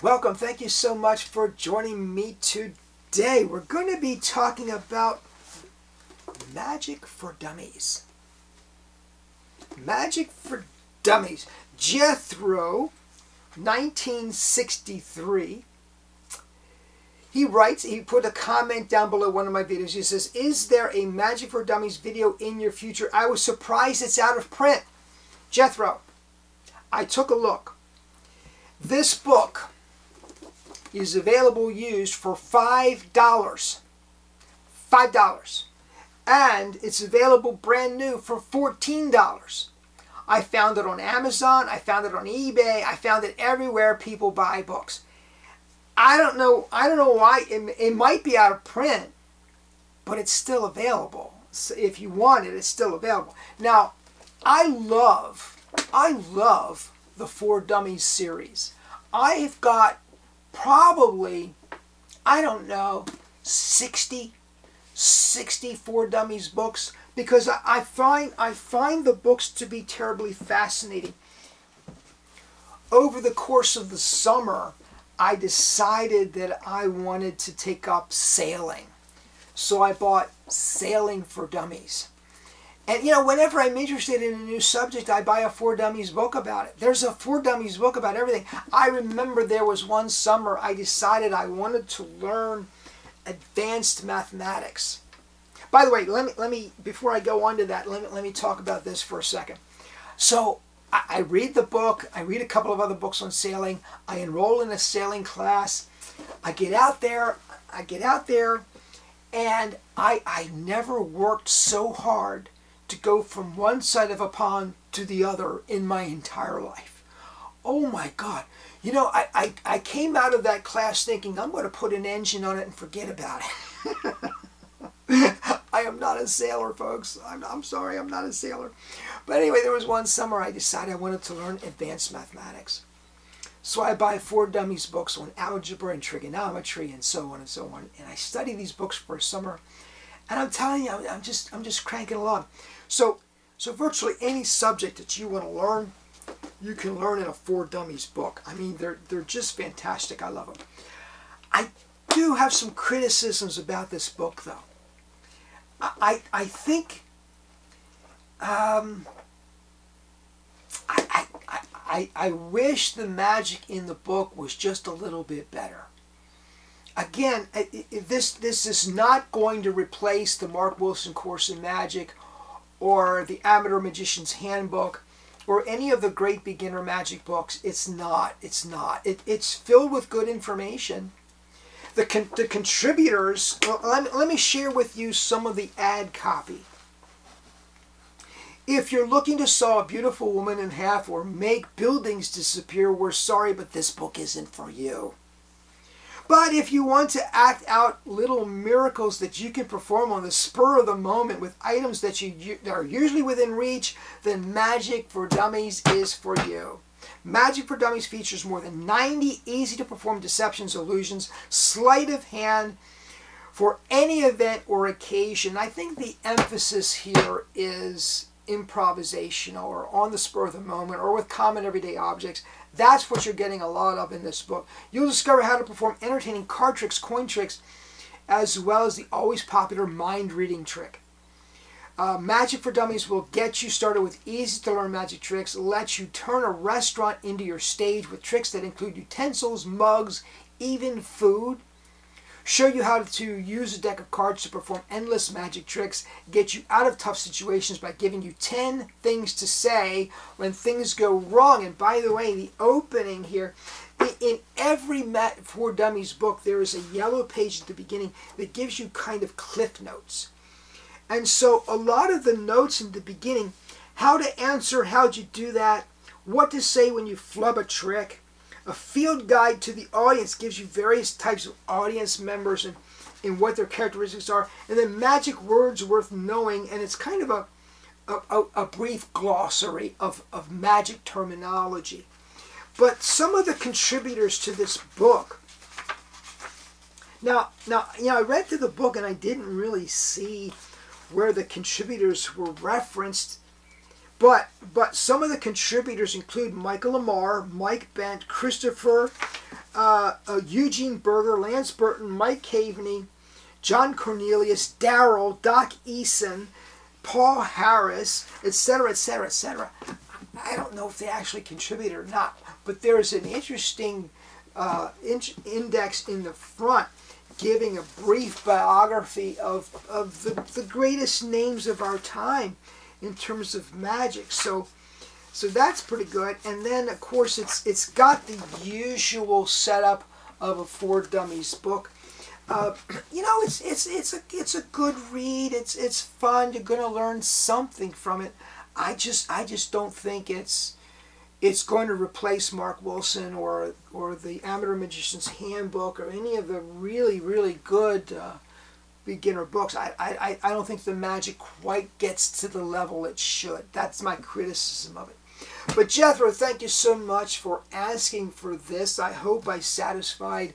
Welcome. Thank you so much for joining me today. We're going to be talking about Magic for Dummies. Magic for Dummies. Jethro, 1963. He writes, he put a comment down below one of my videos. He says, "Is there a Magic for Dummies video in your future? I was surprised it's out of print." Jethro, I took a look. This book is available used for $5. $5. And it's available brand new for $14. I found it on Amazon. I found it on eBay. I found it everywhere people buy books. I don't know why. It might be out of print, but it's still available. So if you want it, it's still available. Now, I love the For Dummies series. I have got probably, I don't know, 60 For Dummies books, because I find the books to be terribly fascinating. Over the course of the summer, I decided that I wanted to take up sailing. So I bought Sailing for Dummies. And, you know, whenever I'm interested in a new subject, I buy a For Dummies book about it. There's a For Dummies book about everything. I remember there was one summer I decided I wanted to learn advanced mathematics. By the way, let me before I go on to that, let me talk about this for a second. So I read the book. I read a couple of other books on sailing. I enroll in a sailing class. I get out there, and I never worked so hard to go from one side of a pond to the other in my entire life. Oh my God. You know, I came out of that class thinking, I'm going to put an engine on it and forget about it. I am not a sailor, folks. I'm sorry, I'm not a sailor. But anyway, there was one summer I decided I wanted to learn advanced mathematics. So I buy For Dummies books on algebra and trigonometry and so on and so on. And I study these books for a summer. And I'm telling you, I'm just cranking along. So virtually any subject that you want to learn, you can learn in a For Dummies book. I mean, they're just fantastic. I love them. I do have some criticisms about this book, though. I think I wish the magic in the book was just a little bit better. Again, this is not going to replace the Mark Wilson Course in Magic or the Amateur Magician's Handbook or any of the great beginner magic books. It's not. It's filled with good information. The contributors, let me share with you some of the ad copy. If you're looking to saw a beautiful woman in half or make buildings disappear, we're sorry, but this book isn't for you. But if you want to act out little miracles that you can perform on the spur of the moment with items that are usually within reach, then Magic for Dummies is for you. Magic for Dummies features more than 90 easy-to-perform deceptions, illusions, sleight of hand for any event or occasion. I think the emphasis here is improvisational or on the spur of the moment or with common everyday objects. That's what you're getting a lot of in this book. You'll discover how to perform entertaining card tricks, coin tricks, as well as the always popular mind-reading trick. Magic for Dummies will get you started with easy-to-learn magic tricks, let you turn a restaurant into your stage with tricks that include utensils, mugs, even food, show you how to use a deck of cards to perform endless magic tricks, get you out of tough situations by giving you 10 things to say when things go wrong. And by the way, the opening here, in every For Dummies book, there is a yellow page at the beginning that gives you kind of cliff notes. And so a lot of the notes in the beginning, how to answer, how'd you do that, what to say when you flub a trick, a field guide to the audience gives you various types of audience members and what their characteristics are, and then magic words worth knowing, and it's kind of a brief glossary of magic terminology. But some of the contributors to this book, now you know, I read through the book and I didn't really see where the contributors were referenced, but some of the contributors include Michael Lamar, Mike Bent, Christopher Eugene Berger, Lance Burton, Mike Caveney, John Cornelius, Darrell, Doc Eason, Paul Harris, etc., etc., etc. I don't know if they actually contributed or not, but there's an interesting index in the front giving a brief biography of the greatest names of our time in terms of magic. So that's pretty good. And then of course it's got the usual setup of a For Dummies book. You know, it's a good read. It's fun. You're going to learn something from it. I just don't think it's going to replace Mark Wilson or the Amateur Magician's Handbook or any of the really good beginner books. I don't think the magic quite gets to the level it should. That's my criticism of it. But Jethro, thank you so much for asking for this. I hope I satisfied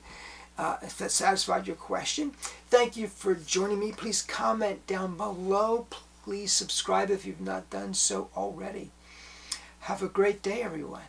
your question. Thank you for joining me. Please comment down below. Please subscribe if you've not done so already. Have a great day, everyone.